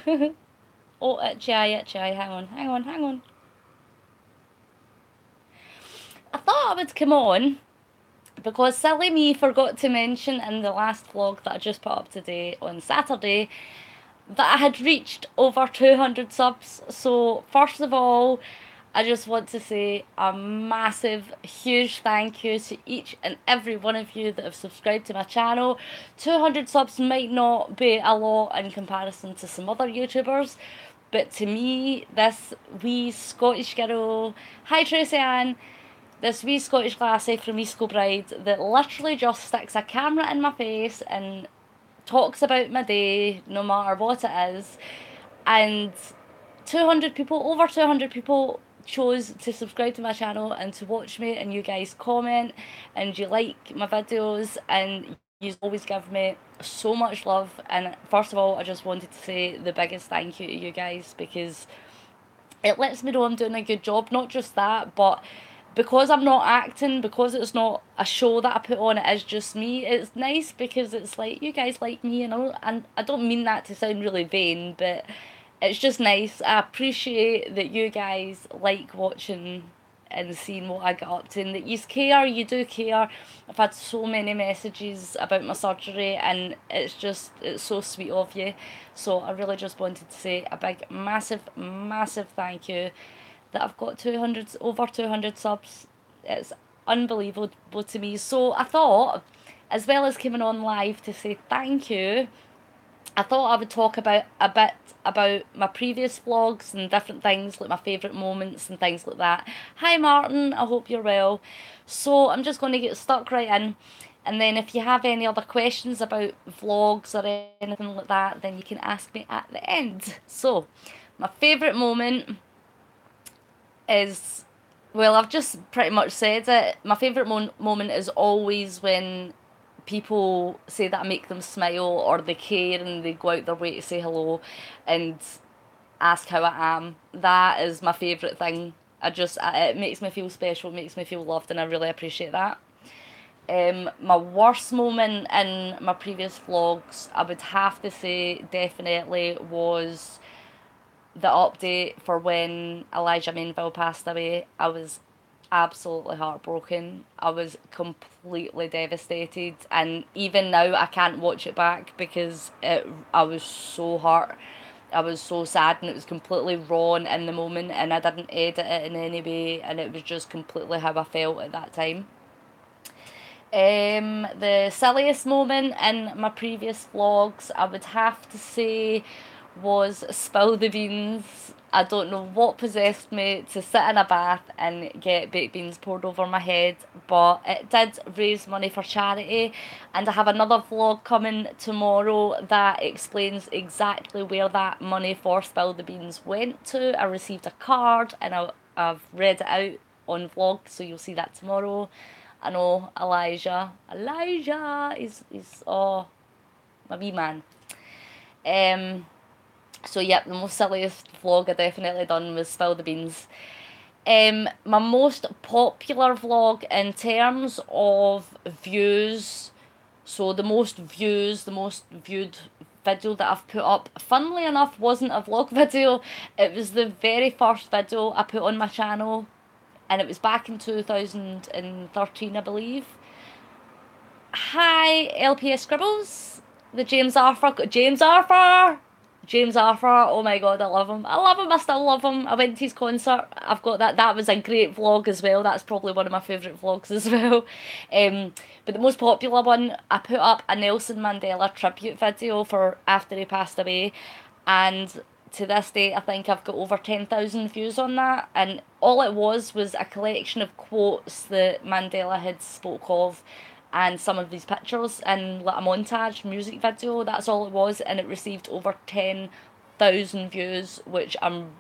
no! Oh, itchy eye, itchy eye. Hang on. I thought I would come on because silly me forgot to mention in the last vlog that I just put up today on Saturday that I had reached over 200 subs. So, first of all, I just want to say a massive, huge thank you to each and every one of you that have subscribed to my channel. 200 subs might not be a lot in comparison to some other YouTubers, but to me, this wee Scottish girl, hi Tracy Ann, this wee Scottish lassie from East Kilbride that literally just sticks a camera in my face and talks about my day, no matter what it is. And 200 people, over 200 people chose to subscribe to my channel and to watch me, and you guys comment and you like my videos and you always give me so much love. And first of all, I just wanted to say the biggest thank you to you guys because it lets me know I'm doing a good job. Not just that, but because I'm not acting, because it's not a show that I put on, it is just me. It's nice because it's like you guys like me, you know, and I don't mean that to sound really vain, but it's just nice. I appreciate that you guys like watching and seeing what I get up to and that you care, you do care. I've had so many messages about my surgery and it's so sweet of you. So I really just wanted to say a big, massive thank you that I've got 200, over 200 subs. It's unbelievable to me. So I thought, as well as coming on live to say thank you, I thought I would talk about a bit about my previous vlogs and different things, like my favourite moments and things like that. Hi Martin, I hope you're well. So I'm just going to get stuck right in, and then if you have any other questions about vlogs or anything like that, then you can ask me at the end. So, my favourite moment is, well, I've just pretty much said it. My favourite moment is always when people say that I make them smile or they care and they go out their way to say hello and ask how I am. That is my favourite thing. It makes me feel special, it makes me feel loved, and I really appreciate that. My worst moment in my previous vlogs, I would have to say, definitely was the update for when Elijah Mainville passed away. I was absolutely heartbroken. I was completely devastated, and even now I can't watch it back because I was so hurt. I was so sad, and it was completely raw in the moment, and I didn't edit it in any way, and it was just completely how I felt at that time. The silliest moment in my previous vlogs, I would have to say, was spill the beans. I don't know what possessed me to sit in a bath and get baked beans poured over my head, but it did raise money for charity, and I have another vlog coming tomorrow that explains exactly where that money for spill the beans went to. I received a card and I've read it out on vlog, so you'll see that tomorrow. I know Elijah is oh, my wee man. Um, so yep, the most silliest vlog I definitely done was spill the beans. My most popular vlog in terms of views, so the most views, the most viewed video that I've put up, funnily enough, wasn't a vlog video. It was the very first video I put on my channel, and it was back in 2013, I believe. Hi, LPS Scribbles, the James Arthur, oh my god, I love him. I love him, I still love him. I went to his concert. I've got that. That was a great vlog as well. That's probably one of my favourite vlogs as well. But the most popular one, I put up a Nelson Mandela tribute video for after he passed away. And to this day, I think I've got over 10,000 views on that. And all it was a collection of quotes that Mandela had spoke of and some of these pictures in like a montage music video. That's all it was, and it received over 10,000 views, which I'm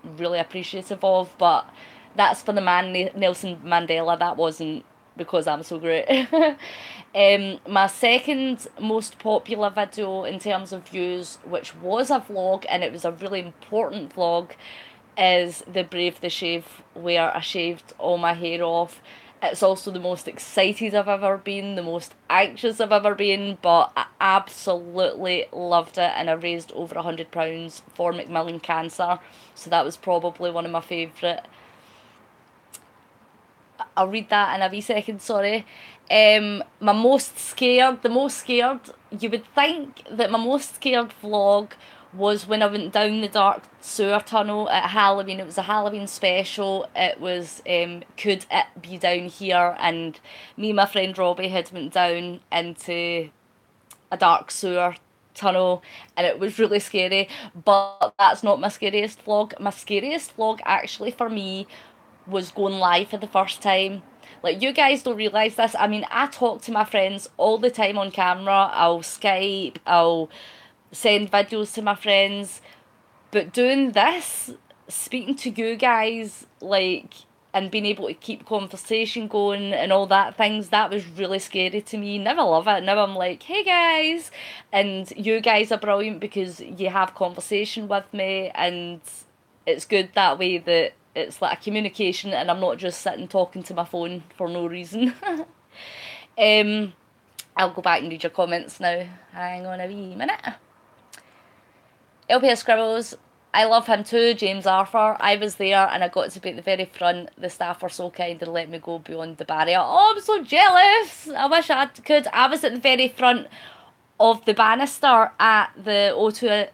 really appreciative of. But that's for the man Nelson Mandela. That wasn't because I'm so great. My second most popular video in terms of views, which was a vlog, and it was a really important vlog, is the Brave the Shave, where I shaved all my hair off. It's also the most excited I've ever been, the most anxious I've ever been, but I absolutely loved it, and I raised over £100 for Macmillan Cancer, so that was probably one of my favourite. I'll read that in a wee second, sorry. My most scared, the most scared, you would think that my most scared vlog was when I went down the dark sewer tunnel at Halloween. It was a Halloween special. It was Could It Be Down Here? And me and my friend Robbie had went down into a dark sewer tunnel, and it was really scary, but that's not my scariest vlog. My scariest vlog actually for me was going live for the first time. Like, you guys don't realise this. I mean, I talk to my friends all the time on camera. I'll Skype, I'll send videos to my friends. But doing this, speaking to you guys, like, and being able to keep conversation going and all that things, that was really scary to me. Now I love it. Now I'm like, hey guys. And you guys are brilliant because you have conversation with me, and it's good that way that it's like a communication and I'm not just sitting talking to my phone for no reason. I'll go back and read your comments now. Hang on a wee minute. LPS Scribbles, I love him too, James Arthur. I was there and I got to be at the very front. The staff were so kind and let me go beyond the barrier. Oh, I'm so jealous. I wish I could. I was at the very front of the banister at the O2,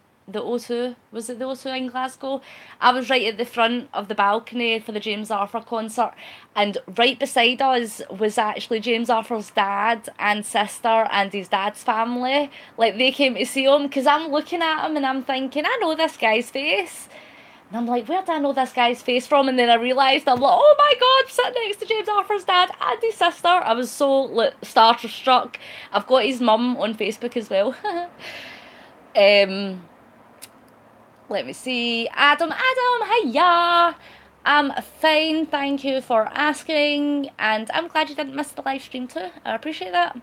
was it the O2 in Glasgow? I was right at the front of the balcony for the James Arthur concert, and right beside us was actually James Arthur's dad and sister and his dad's family. Like, they came to see him, because I'm looking at him and I'm thinking, I know this guy's face. And I'm like, where do I know this guy's face from? And then I realised, I'm like, oh my god, sitting next to James Arthur's dad and his sister. I was so starstruck. I've got his mum on Facebook as well. Let me see. Adam, hiya. I'm fine, thank you for asking, and I'm glad you didn't miss the live stream too. I appreciate that.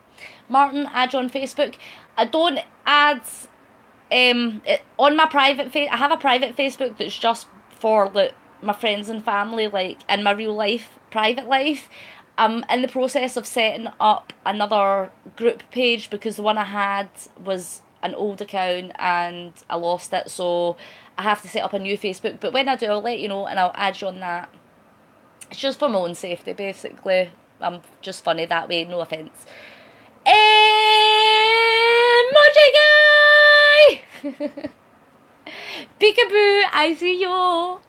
Martin, add you on Facebook. I don't add on my private I have a private Facebook that's just for like my friends and family, like in my real life, private life. I'm in the process of setting up another group page because the one I had was an old account and I lost it, so I have to set up a new Facebook. But when I do, I'll let you know and I'll add you on that. It's just for my own safety, basically. I'm just funny that way, no offence. Emoji guy! Peekaboo, I see you!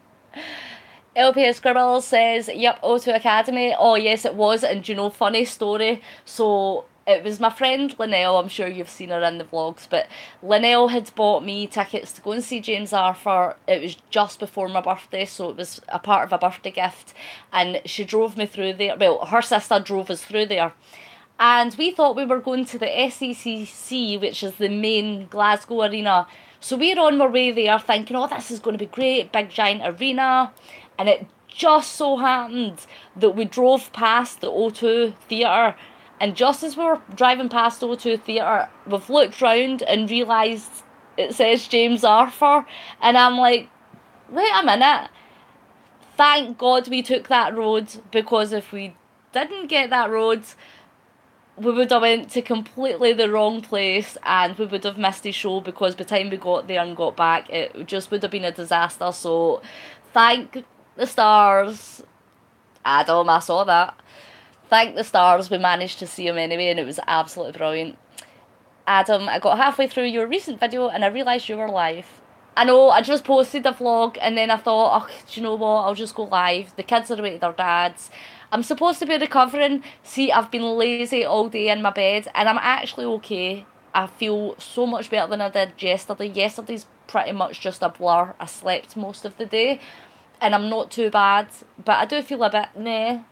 LPS Scribble says, yep, O2 Academy. Oh yes, it was. And do you know, funny story, so it was my friend Linnell, I'm sure you've seen her in the vlogs, but Linnell had bought me tickets to go and see James Arthur. It was just before my birthday, so it was a part of a birthday gift, and she drove me through there. Well, her sister drove us through there, and we thought we were going to the SECC, which is the main Glasgow arena. So we're on our way there thinking, oh, this is going to be great, big giant arena. And it just so happened that we drove past the O2 Theatre, and just as we were driving past the O2 Theatre, we've looked round and realised it says James Arthur, and I'm like, wait a minute, thank God we took that road, because if we didn't get that road, we would have went to completely the wrong place and we would have missed his show, because by the time we got there and got back, it just would have been a disaster. So thank the stars, Adam, I saw that. Thank the stars, we managed to see him anyway, and it was absolutely brilliant. Adam, I got halfway through your recent video and I realised you were live. I know, I just posted a vlog and then I thought, oh, do you know what, I'll just go live. The kids are away to their dads. I'm supposed to be recovering. See, I've been lazy all day in my bed and I'm actually okay. I feel so much better than I did yesterday. Yesterday's pretty much just a blur. I slept most of the day and I'm not too bad, but I do feel a bit meh.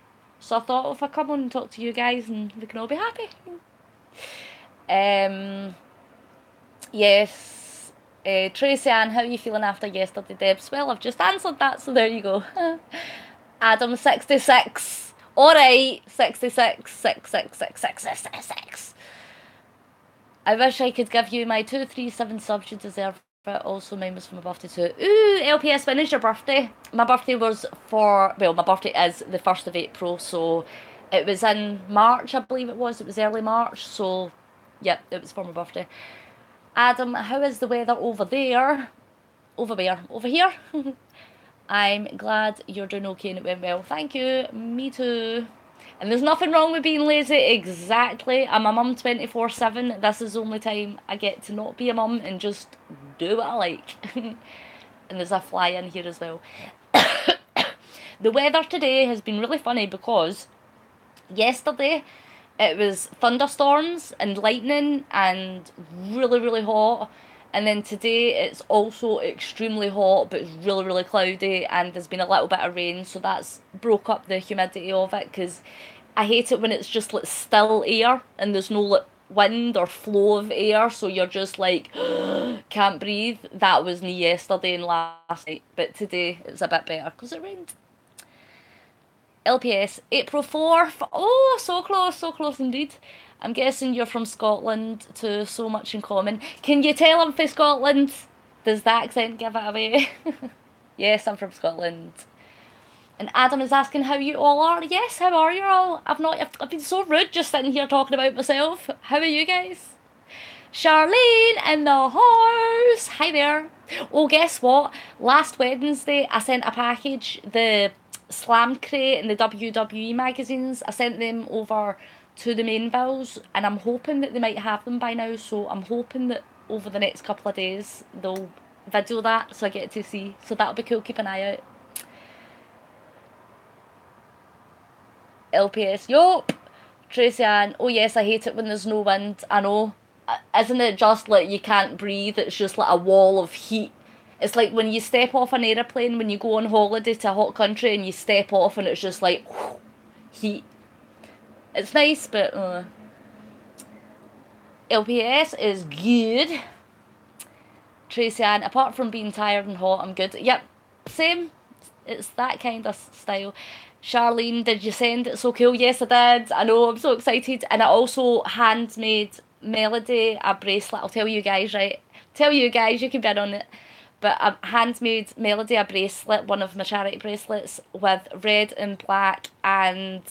So I thought, if I come on and talk to you guys and we can all be happy. Yes. Tracy Ann, how are you feeling after yesterday, Debz? Well, I've just answered that, so there you go. Adam, 66. Alright, 66. 66666. I wish I could give you my 237 subs, you deserve it. Also, mine was for my birthday too. Ooh, LPS, when is your birthday? My birthday was my birthday is the 1st of April, so It was in March, I believe it was. It was early March, so yep, it was for my birthday. Adam, how is the weather over there? Over where? Over here? I'm glad you're doing okay and it went well. Thank you. Me too. And there's nothing wrong with being lazy. Exactly. I'm a mum 24/7. This is the only time I get to not be a mum and just do what I like. And there's a fly in here as well. The weather today has been really funny because yesterday it was thunderstorms and lightning and really, really hot. And then today it's also extremely hot, but it's really, really cloudy, and there's been a little bit of rain, so that's broke up the humidity of it, because I hate it when it's just like still air and there's no like wind or flow of air, so you're just like can't breathe. That was me yesterday and last night, but today it's a bit better because it rained. LPS, April 4th. Oh, so close indeed. I'm guessing you're from Scotland too, so much in common. Can you tell I'm from Scotland? Does the accent give it away? Yes, I'm from Scotland. And Adam is asking how you all are. Yes, how are you all? I've been so rude just sitting here talking about myself. How are you guys? Charlene in the house. Hi there. Oh, guess what? Last Wednesday I sent a package, the Slam Crate and the WWE magazines. I sent them over to the Mainvilles, and I'm hoping that they might have them by now, so I'm hoping that over the next couple of days they'll video that so I get to see. So that'll be cool, keep an eye out. LPS, yup. Tracy Ann, oh yes, I hate it when there's no wind. I know. Isn't it just like you can't breathe? It's just like a wall of heat. It's like when you step off an aeroplane when you go on holiday to a hot country and you step off and it's just like whoosh, heat. It's nice, but LPS is good. Tracy Ann, apart from being tired and hot, I'm good. Yep, same. It's that kind of style. Charlene, did you send it? So cool. Yes, I did. I know, I'm so excited. And I also handmade Melody a bracelet. I'll tell you guys, right? Tell you guys, you can bid on it. But I handmade Melody a bracelet, one of my charity bracelets, with red and black and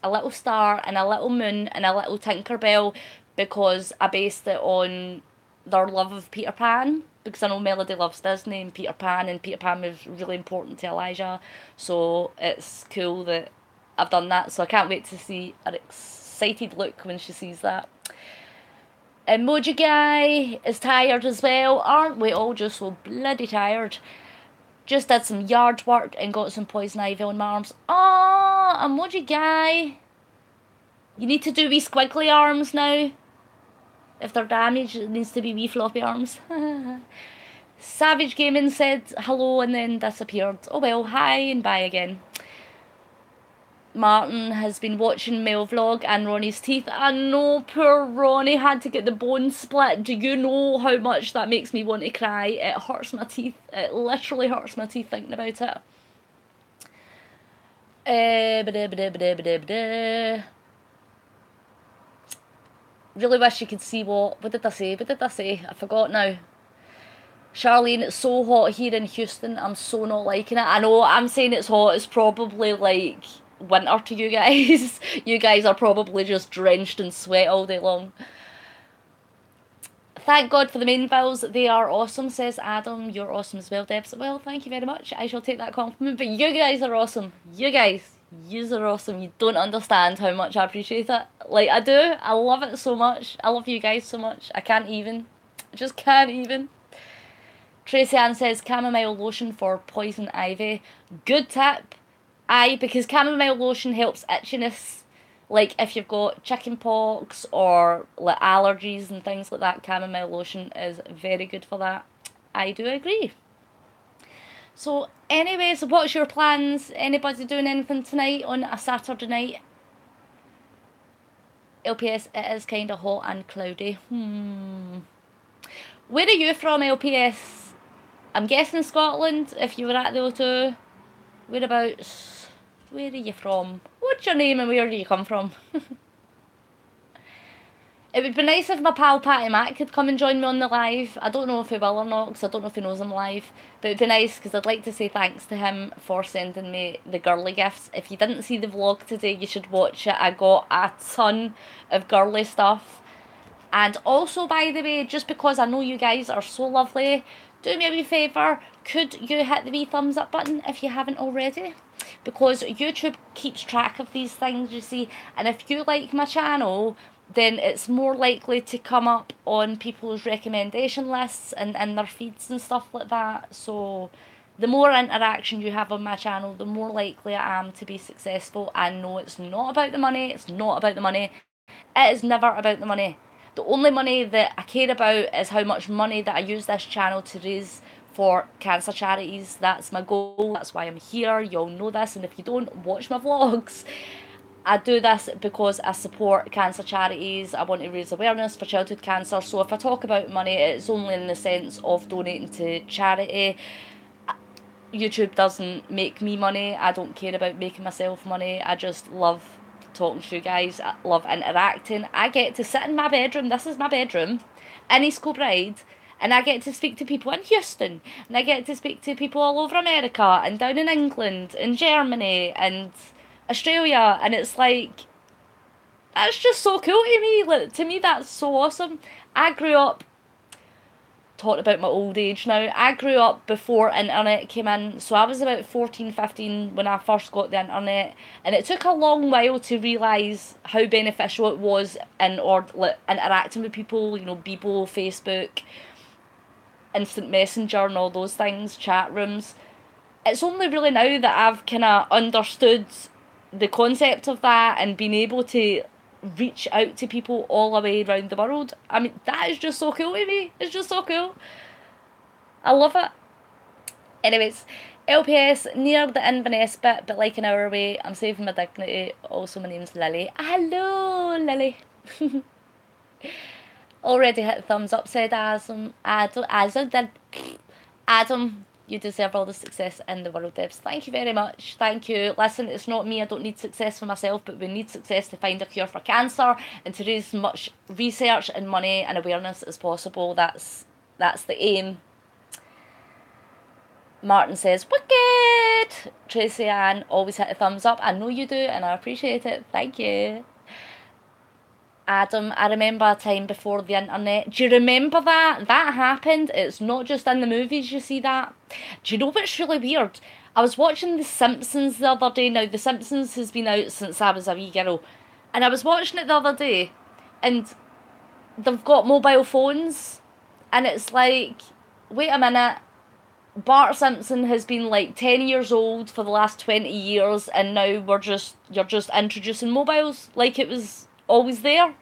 a little star and a little moon and a little Tinkerbell, because I based it on their love of Peter Pan, because I know Melody loves Disney and Peter Pan was really important to Elijah, so it's cool that I've done that, so I can't wait to see her excited look when she sees that. Emoji Guy is tired as well. Aren't we all just so bloody tired? Just did some yard work and got some poison ivy on my arms. Oh, Emoji Guy. You need to do wee squiggly arms now. If they're damaged, it needs to be wee floppy arms. Savage Gaming said hello and then disappeared. Oh well, hi and bye again. Martin has been watching Mel vlog and Ronnie's teeth. I know poor Ronnie had to get the bone split. Do you know how much that makes me want to cry? It hurts my teeth. It literally hurts my teeth thinking about it. Really wish you could see what did I say? What did I say? I forgot now. Charlene, it's so hot here in Houston. I'm so not liking it. I know I'm saying it's hot. It's probably like winter to you guys. You guys are probably just drenched in sweat all day long. Thank God for the Mainvilles. They are awesome, says Adam. You're awesome as well, Debz. Well, thank you very much. I shall take that compliment. But you guys are awesome. You guys. Yous are awesome. You don't understand how much I appreciate it. Like, I do. I love it so much. I love you guys so much. I can't even. I just can't even. Tracy Ann says chamomile lotion for poison ivy. Good tip. Aye, because chamomile lotion helps itchiness. Like, if you've got chicken pox or like allergies and things like that, chamomile lotion is very good for that. I do agree. So, anyways, what's your plans? Anybody doing anything tonight on a Saturday night? LPS, it is kind of hot and cloudy. Where are you from, LPS? I'm guessing Scotland, if you were at the O2. Whereabouts? Where are you from? What's your name and where do you come from? It would be nice if my pal Patty Mac could come and join me on the live. I don't know if he will or not, because I don't know if he knows I'm live. But it'd be nice, because I'd like to say thanks to him for sending me the girly gifts. If you didn't see the vlog today, you should watch it. I got a ton of girly stuff. And also, by the way, just because I know you guys are so lovely, do me a wee favour. Could you hit the wee thumbs up button if you haven't already? Because YouTube keeps track of these things, you see. And if you like my channel, then it's more likely to come up on people's recommendation lists and their feeds and stuff like that. So the more interaction you have on my channel, the more likely I am to be successful. And no, it's not about the money. It's not about the money. It is never about the money. The only money that I care about is how much money that I use this channel to raise for cancer charities. That's my goal. That's why I'm here. You all know this. And if you don't, watch my vlogs. I do this because I support cancer charities. I want to raise awareness for childhood cancer. So if I talk about money, it's only in the sense of donating to charity. YouTube doesn't make me money. I don't care about making myself money. I just love talking to you guys. I love interacting. I get to sit in my bedroom. This is my bedroom in East Kilbride. And I get to speak to people in Houston. And I get to speak to people all over America and down in England and Germany and Australia, and it's like, that's just so cool to me. Like, to me, that's so awesome. I grew up, talking about my old age now, I grew up before internet came in, so I was about 14, 15 when I first got the internet, and it took a long while to realise how beneficial it was in like, interacting with people, you know, Bebo, Facebook, instant messenger and all those things, chat rooms. It's only really now that I've kind of understood the concept of that and being able to reach out to people all the way around the world. I mean, that is just so cool to me. It's just so cool. I love it. Anyways, LPS, near the Inverness bit, but like an hour away. I'm saving my dignity. Also, my name's Lily. Hello, Lily. Already hit the thumbs up, said Adam. Adam, you deserve all the success in the world, Debz. Thank you very much. Thank you. Listen, it's not me. I don't need success for myself, but we need success to find a cure for cancer and to raise as much research and money and awareness as possible. That's the aim. Martin says, wicked! Tracy Ann, always hit a thumbs up. I know you do, and I appreciate it. Thank you. Adam, I remember a time before the internet. Do you remember that? That happened. It's not just in the movies you see that. Do you know what's really weird? I was watching The Simpsons the other day. Now, The Simpsons has been out since I was a wee girl. And I was watching it the other day, and they've got mobile phones. And it's like, wait a minute. Bart Simpson has been like 10 years old for the last 20 years, and now you're just introducing mobiles like it was always there.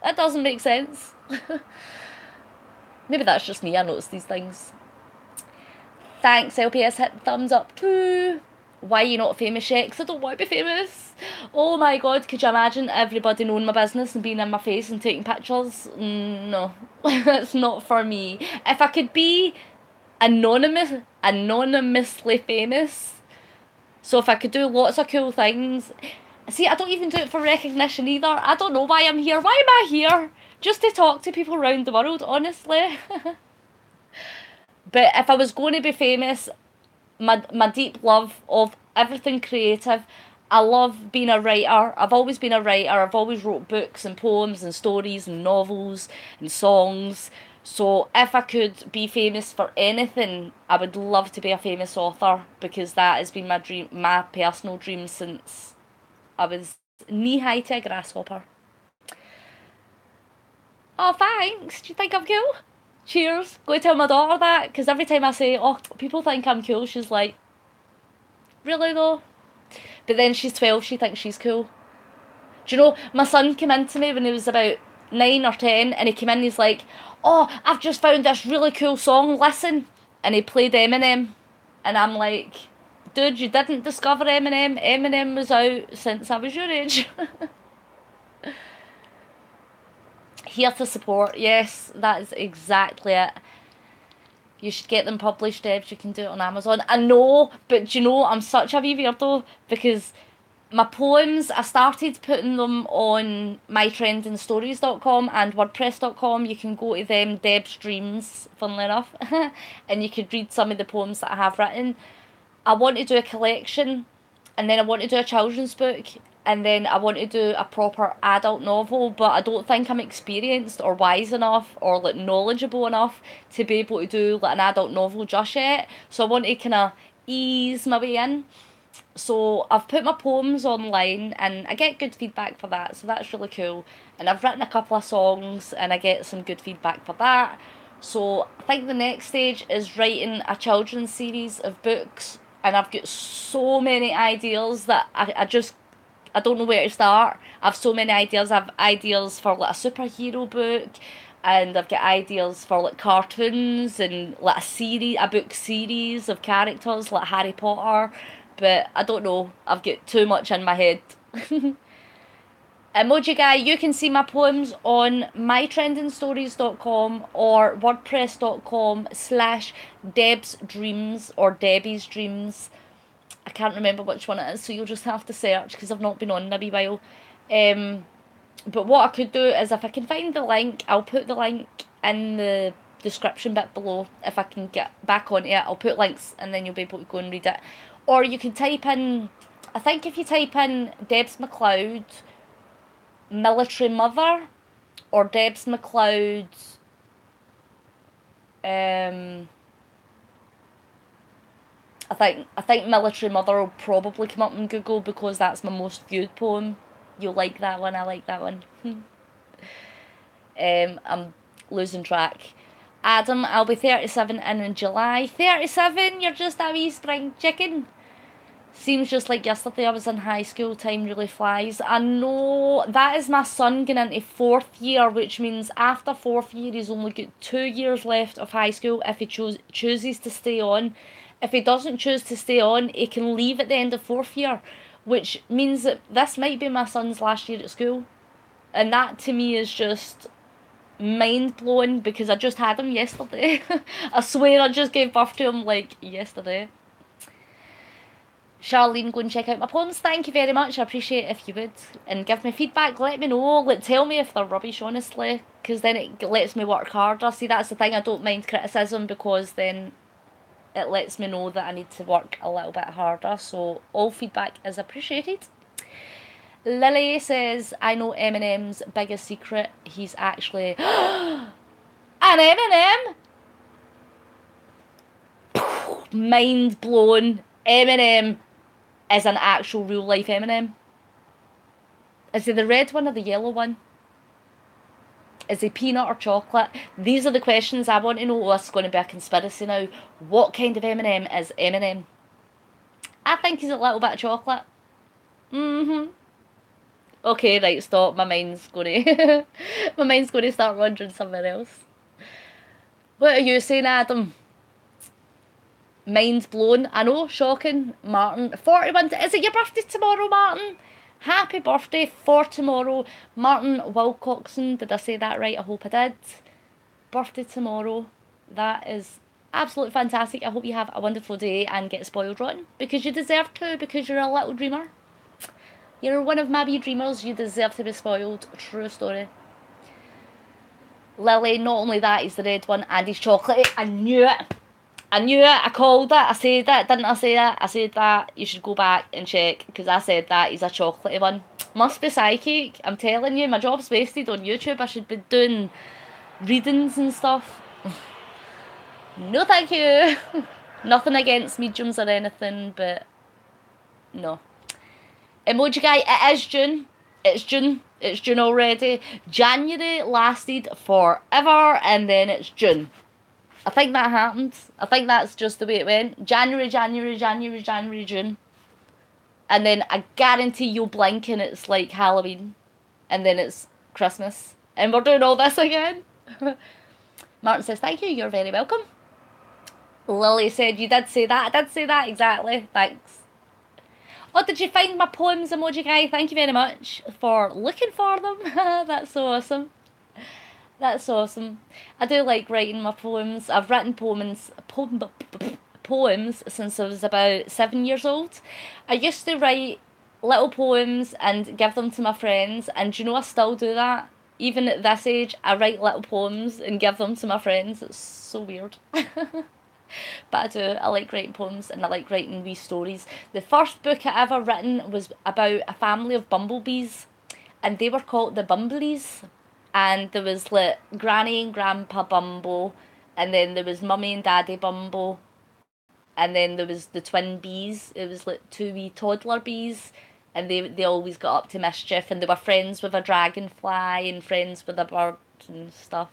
That doesn't make sense. Maybe that's just me, I notice these things. Thanks, LPS, hit thumbs up too. Why are you not famous yet? Because I don't want to be famous. Oh my god, could you imagine everybody knowing my business and being in my face and taking pictures? No, that's not for me. If I could be anonymously famous, so if I could do lots of cool things. See, I don't even do it for recognition either. I don't know why I'm here. Why am I here? Just to talk to people around the world, honestly. But if I was going to be famous, my deep love of everything creative, I love being a writer. I've always been a writer. I've always wrote books and poems and stories and novels and songs. So if I could be famous for anything, I would love to be a famous author, because that has been my dream, my personal dream since I was knee-high to a grasshopper. Oh, thanks. Do you think I'm cool? Cheers. Go tell my daughter that, because every time I say, oh, people think I'm cool, she's like, really though? But then she's 12, she thinks she's cool. Do you know, my son came in to me when he was about 9 or 10, and he came in and he's like, oh, I've just found this really cool song, listen. And he played Eminem. And I'm like, dude, you didn't discover Eminem. Eminem was out since I was your age. Here to support. Yes, that is exactly it. You should get them published, Debz. You can do it on Amazon. I know, but do you know, I'm such a wee weirdo, because my poems, I started putting them on mytrendingstories.com and wordpress.com. You can go to them, Debz Dreams, funnily enough, and you could read some of the poems that I have written. I want to do a collection, and then I want to do a children's book, and then I want to do a proper adult novel, but I don't think I'm experienced or wise enough or like knowledgeable enough to be able to do like an adult novel just yet. So I want to kind of ease my way in. So I've put my poems online and I get good feedback for that, so that's really cool. And I've written a couple of songs and I get some good feedback for that. So I think the next stage is writing a children's series of books, and I've got so many ideas that I don't know where to start. I have so many ideas. I have ideas for like a superhero book, and I've got ideas for like cartoons and like a book series of characters like Harry Potter. But I don't know. I've got too much in my head. Emoji Guy, you can see my poems on mytrendingstories.com or wordpress.com/DebzDreams or Debbie's Dreams. I can't remember which one it is, so you'll just have to search because I've not been on in a wee while. But what I could do is, if I can find the link, I'll put the link in the description bit below. If I can get back onto it, I'll put links and then you'll be able to go and read it. Or you can type in, I think if you type in Debz McLeod, Military Mother, or Debz McLeod, I think Military Mother will probably come up in Google because that's my most viewed poem. You'll like that one, I like that one. I'm losing track. Adam, I'll be 37 in July. 37? You're just a wee spring chicken. Seems just like yesterday I was in high school. Time really flies. I know. That is my son going into 4th year, which means after 4th year he's only got 2 years left of high school if he chooses to stay on. If he doesn't choose to stay on, he can leave at the end of 4th year, which means that this might be my son's last year at school. And that to me is just mind-blowing because I just had him yesterday. I swear I just gave birth to him like yesterday. Charlene, go and check out my poems. Thank you very much. I appreciate it if you would. And give me feedback. Let me know. Tell me if they're rubbish, honestly. Because then it lets me work harder. See, that's the thing. I don't mind criticism because then it lets me know that I need to work a little bit harder. So all feedback is appreciated. Lily says, I know Eminem's biggest secret. He's actually an Eminem. Mind blown. Eminem is an actual real life Eminem. Is he the red one or the yellow one? Is he peanut or chocolate? These are the questions I want to know. Oh, this is going to be a conspiracy now. What kind of Eminem is Eminem? I think he's a little bit of chocolate. Okay, right, stop. My mind's going to start wandering somewhere else. What are you saying, Adam? Mind's blown. I know, shocking. Martin, 41. Is it your birthday tomorrow, Martin? Happy birthday for tomorrow. Martin Wilcoxon. Did I say that right? I hope I did. Birthday tomorrow. That is absolutely fantastic. I hope you have a wonderful day and get spoiled rotten. Because you deserve to, because you're a little dreamer. You're one of my wee dreamers. You deserve to be spoiled. True story. Lily, not only that, he's the red one and he's chocolatey. I knew it. I knew it, I called it, I said it, didn't I say that? I said that, you should go back and check, because I said that, he's a chocolatey one. Must be psychic, I'm telling you, my job's wasted on YouTube, I should be doing readings and stuff. No thank you. Nothing against mediums or anything, but no. Emoji Guy, it is June, it's June already. January lasted forever, and then it's June. I think that happened. I think that's just the way it went. January, June. And then I guarantee you'll blink and it's like Halloween. And then it's Christmas. And we're doing all this again. Martin says, thank you, you're very welcome. Lily said, you did say that. I did say that, exactly. Thanks. Oh, did you find my poems, Emoji Guy? Thank you very much for looking for them. That's so awesome. That's awesome. I do like writing my poems. I've written poems since I was about 7 years old. I used to write little poems and give them to my friends, and do you know I still do that? Even at this age, I write little poems and give them to my friends. It's so weird. But I do. I like writing poems and I like writing wee stories. The first book I ever written was about a family of bumblebees, and they were called the Bumbleys. And there was like Granny and Grandpa Bumble, and then there was Mummy and Daddy Bumble, and then there was the twin bees. It was like two wee toddler bees, and they always got up to mischief, and they were friends with a dragonfly and friends with a bird and stuff.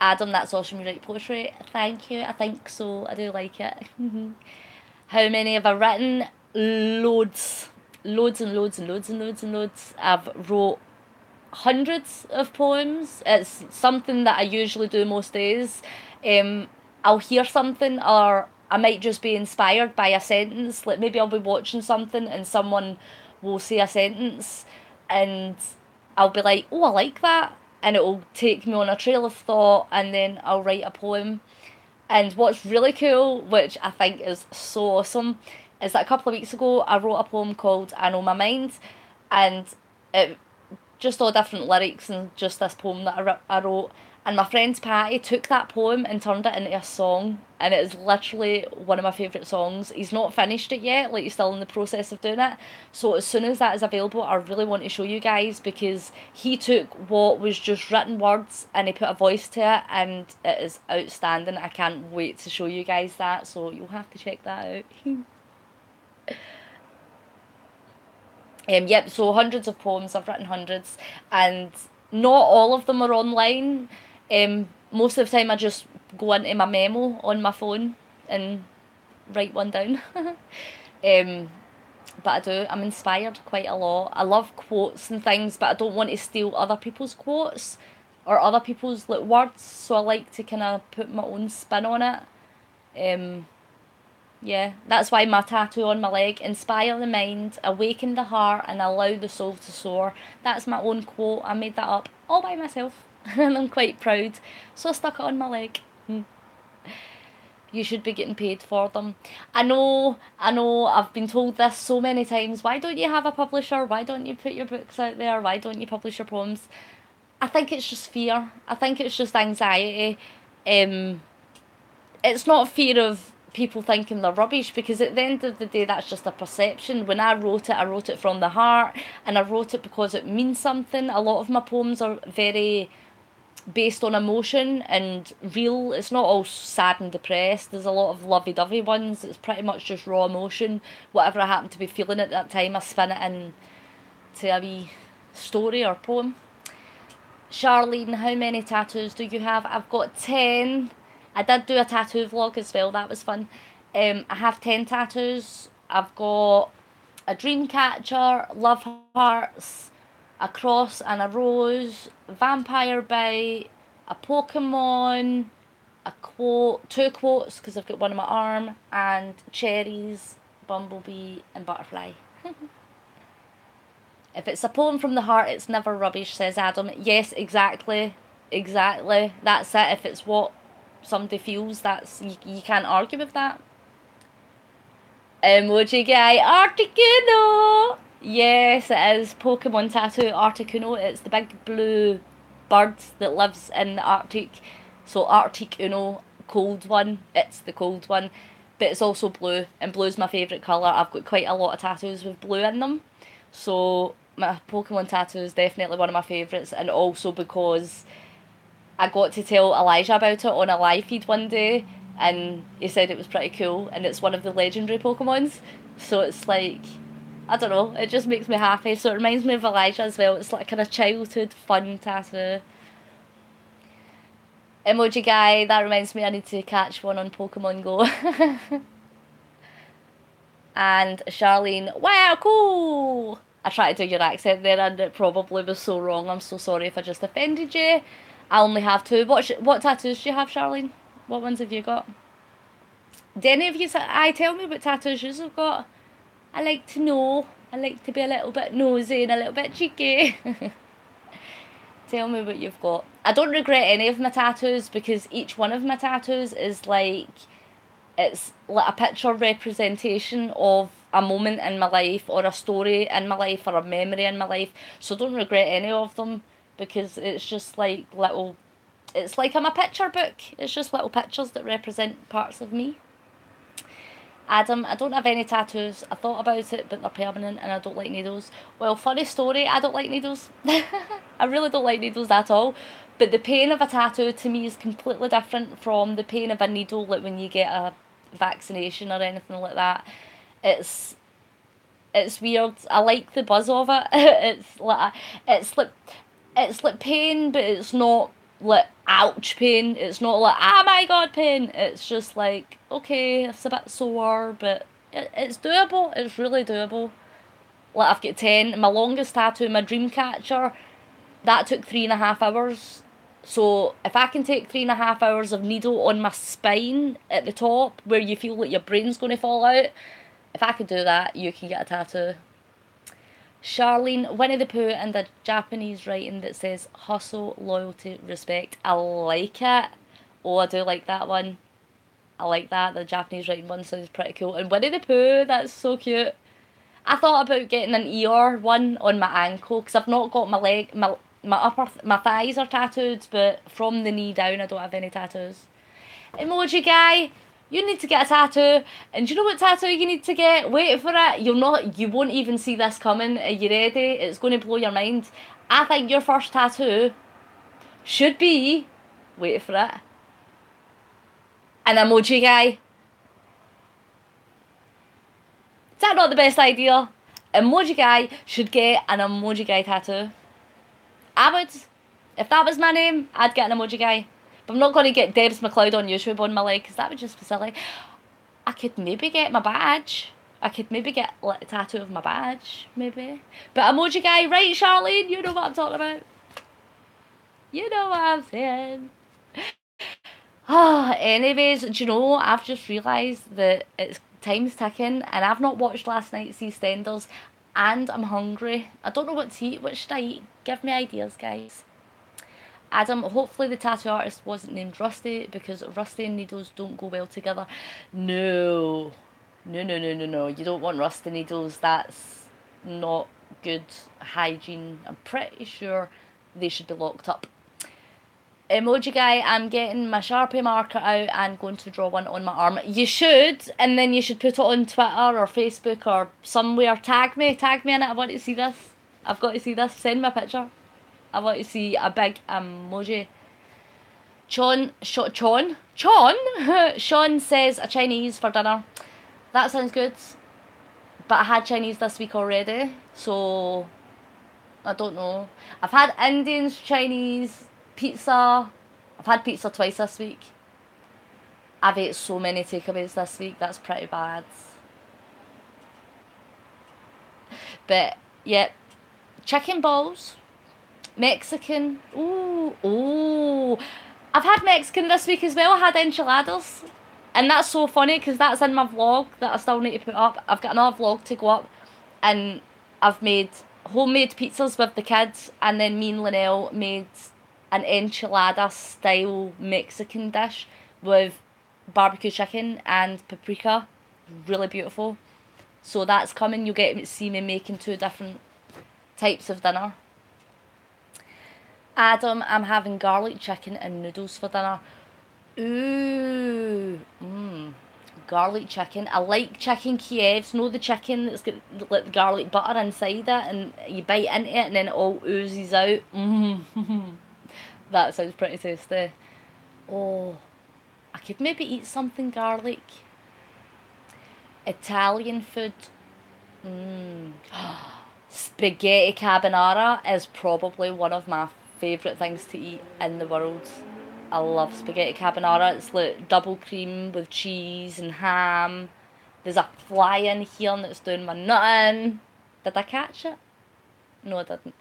Adam, that's awesome. You write poetry. Thank you. I think so. I do like it. How many have I written? Loads. Loads and loads and loads and loads and loads. I've wrote hundreds of poems. It's something that I usually do most days. I'll hear something, or I might just be inspired by a sentence. Like maybe I'll be watching something and someone will say a sentence and I'll be like, oh, I like that. And it'll take me on a trail of thought, and then I'll write a poem. And what's really cool, which I think is so awesome, is that a couple of weeks ago I wrote a poem called I Know My Mind, and it just all different lyrics and just this poem that I wrote. And my friend Patty took that poem and turned it into a song, and it is literally one of my favourite songs. He's not finished it yet, like he's still in the process of doing it. So as soon as that is available, I really want to show you guys, because he took what was just written words and he put a voice to it, and it is outstanding. I can't wait to show you guys that, so you'll have to check that out. Yep, so hundreds of poems. I've written hundreds, and not all of them are online. Most of the time I just go into my memo on my phone and write one down. But I do. I'm inspired quite a lot. I love quotes and things, but I don't want to steal other people's quotes or other people's like words, so I like to kind of put my own spin on it. Yeah, that's why my tattoo on my leg: inspire the mind, awaken the heart, and allow the soul to soar. That's my own quote. I made that up all by myself, and I'm quite proud. So I stuck it on my leg. You should be getting paid for them. I know, I've been told this so many times. Why don't you have a publisher? Why don't you put your books out there? Why don't you publish your poems? I think it's just fear. I think it's just anxiety. It's not fear of people thinking they're rubbish, because at the end of the day that's just a perception. When I wrote it from the heart, and I wrote it because it means something. A lot of my poems are very based on emotion and real. It's not all sad and depressed. There's a lot of lovey-dovey ones. It's pretty much just raw emotion. Whatever I happen to be feeling at that time, I spin it in to a wee story or poem. Charlene, how many tattoos do you have? I've got 10. I did do a tattoo vlog as well, that was fun. I have 10 tattoos. I've got a dream catcher, love hearts, a cross and a rose, vampire bite, a Pokemon, a quote, 2 quotes because I've got one on my arm, and cherries, bumblebee and butterfly. If it's a poem from the heart, it's never rubbish, says Adam. Yes, exactly. Exactly. That's it. If it's what somebody feels, that's you can't argue with that. Emoji guy, Articuno. Yes, it is. Pokemon tattoo, Articuno. It's the big blue bird that lives in the Arctic. So Arctic Uno, cold one. It's the cold one. But it's also blue, and blue's my favourite colour. I've got quite a lot of tattoos with blue in them. So my Pokemon tattoo is definitely one of my favourites, and also because I got to tell Elijah about it on a live feed one day, and he said it was pretty cool, and it's one of the legendary Pokemons. So it's like, I don't know, it just makes me happy. So it reminds me of Elijah as well. It's like kind of childhood fun tattoo. Emoji guy, that reminds me I need to catch one on Pokemon Go. And Charlene, wow, cool! I tried to do your accent there and it probably was so wrong. I'm so sorry if I just offended you. I only have 2. What tattoos do you have, Charlene? What ones have you got? Do any of you tell me what tattoos you've got? I like to know. I like to be a little bit nosy and a little bit cheeky. Tell me what you've got. I don't regret any of my tattoos, because each one of my tattoos is like It's like a picture representation of a moment in my life, or a story in my life, or a memory in my life. So don't regret any of them, because it's just like little, it's like I'm a picture book. It's just little pictures that represent parts of me. Adam, I don't have any tattoos. I thought about it, but they're permanent and I don't like needles. Well, funny story, I don't like needles. I really don't like needles at all. But the pain of a tattoo to me is completely different from the pain of a needle, like when you get a vaccination or anything like that. It's it's weird. I like the buzz of it. It's like it's like pain, but it's not like ouch pain. It's not like oh my god pain. It's just like okay, it's a bit sore, but it's doable. It's really doable. Like I've got 10. My longest tattoo, my dream catcher, that took 3.5 hours. So if I can take 3.5 hours of needle on my spine at the top, where you feel like your brain's going to fall out, if I could do that, you can get a tattoo. Charlene, Winnie the Pooh, and a Japanese writing that says hustle, loyalty, respect. I like it. Oh, I do like that one. I like that. The Japanese writing one sounds pretty cool. And Winnie the Pooh, that's so cute. I thought about getting an ER one on my ankle, because I've not got my leg, my thighs are tattooed, but from the knee down I don't have any tattoos. Emoji guy, you need to get a tattoo, and do you know what tattoo you need to get? Wait for it. You won't even see this coming. Are you ready? It's going to blow your mind. I think your first tattoo should be, wait for it, an emoji guy. Is that not the best idea? Emoji guy should get an emoji guy tattoo. I would. If that was my name, I'd get an emoji guy. But I'm not going to get Debz McLeod on YouTube on my leg, because that would just be silly. I could maybe get my badge. I could maybe get like a tattoo of my badge, maybe. But emoji guy, right, Charlene? You know what I'm talking about. You know what I'm saying. Anyways, do you know, I've just realised that it's time's ticking, and I've not watched last night's EastEnders, and I'm hungry. I don't know what to eat. What should I eat? Give me ideas, guys. Adam, hopefully the tattoo artist wasn't named Rusty, because Rusty and needles don't go well together. No. No, no, no, no, no. You don't want rusty needles. That's not good hygiene. I'm pretty sure they should be locked up. Emoji guy, I'm getting my Sharpie marker out and going to draw one on my arm. You should, and then you should put it on Twitter or Facebook or somewhere. Tag me in it. I want to see this. I've got to see this. Send me a picture. I want to see a big emoji. Sean says a Chinese for dinner. That sounds good. But I had Chinese this week already, so I don't know. I've had Indians, Chinese, pizza. I've had pizza twice this week. I've ate so many takeaways this week. That's pretty bad. But yeah, chicken balls, Mexican. Ooh. I've had Mexican this week as well. I had enchiladas. And that's so funny, because that's in my vlog that I still need to put up. I've got another vlog to go up, and I've made homemade pizzas with the kids, and then me and Linnell made an enchilada style Mexican dish with barbecue chicken and paprika. Really beautiful. So that's coming. You'll get to see me making 2 different types of dinner. Adam, I'm having garlic chicken and noodles for dinner. Ooh, garlic chicken. I like chicken Kievs. Know the chicken that's got like garlic butter inside it, and you bite into it and then it all oozes out. That sounds pretty tasty. Oh, I could maybe eat something garlic. Italian food. Spaghetti carbonara is probably one of my favourite things to eat in the world. I love spaghetti carbonara. It's like double cream with cheese and ham. There's a fly in here that's doing my nutting. Did I catch it? No, I didn't.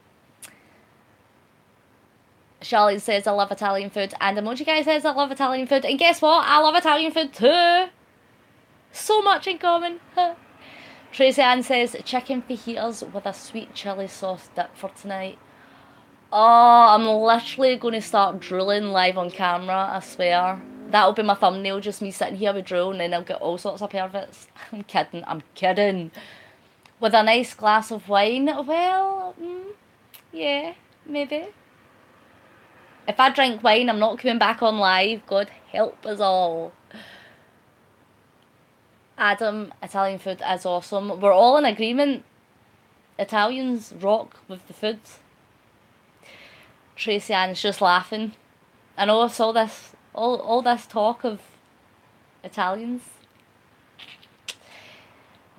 Charlotte says I love Italian food, and Emoji Guy says I love Italian food, and guess what? I love Italian food too. So much in common. Tracy Ann says chicken fajitas with a sweet chili sauce dip for tonight. Oh, I'm literally going to start drooling live on camera, I swear. That'll be my thumbnail, just me sitting here with Drew, and then I'll get all sorts of perverts. I'm kidding. With a nice glass of wine, well, yeah, maybe. If I drink wine, I'm not coming back on live. God help us all. Adam, Italian food is awesome. We're all in agreement. Italians rock with the food. Tracy Ann's just laughing. I know I saw this, all this talk of Italians.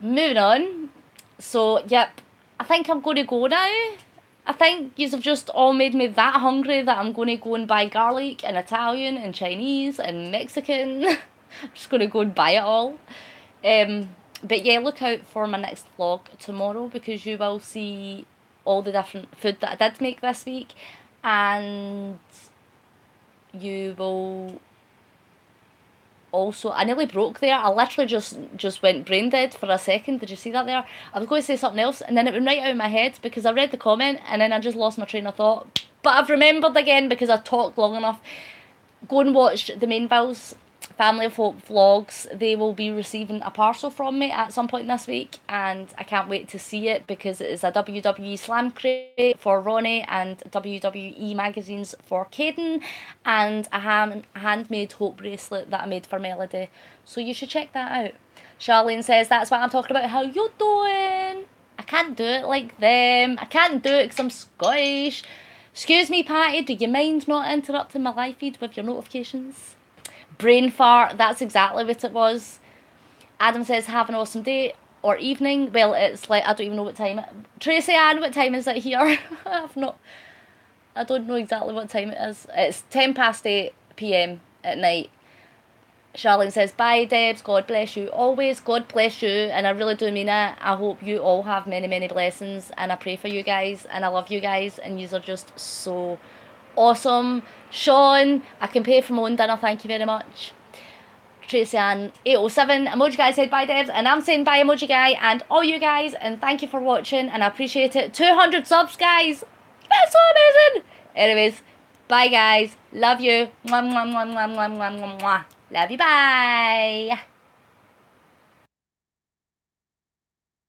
Moving on. So, yep, I think I'm going to go now. I think you have just all made me that hungry that I'm going to go and buy garlic and Italian and Chinese and Mexican. I'm just going to go and buy it all. But yeah, look out for my next vlog tomorrow, because you will see all the different food that I did make this week. And you will also, I nearly broke there. I literally just went brain dead for a second. Did you see that there? I was going to say something else, and then it went right out of my head because I read the comment, and then I just lost my train of thought. But I've remembered again because I talked long enough. Go and watch the Mainville's Family of Hope vlogs. They will be receiving a parcel from me at some point this week, and I can't wait to see it because it is a WWE Slam crate for Ronnie and WWE magazines for Caden, and a handmade Hope bracelet that I made for Melody. So you should check that out. Charlene says, that's what I'm talking about. How you doing? I can't do it like them. I can't do it because I'm Scottish. Excuse me, Patty, do you mind not interrupting my live feed with your notifications? Brain fart, that's exactly what it was. Adam says, have an awesome day or evening. Well, it's like, I don't even know what time it is. Tracy Ann, what time is it here? I don't know exactly what time it is. It's 8 PM at night. Charlene says, bye Debz, God bless you always. God bless you, and I really do mean it. I hope you all have many, many blessings, and I pray for you guys, and I love you guys, and you are just so awesome. Sean, I can pay for my own dinner, thank you very much. Tracy Ann 807, Emoji Guy said bye Debz, and I'm saying bye Emoji Guy and all you guys, and thank you for watching, and I appreciate it. 200 subs, guys, that's so amazing. Anyways, bye guys, love you, mwah, mwah, mwah, mwah, mwah, mwah, mwah. Love you, bye.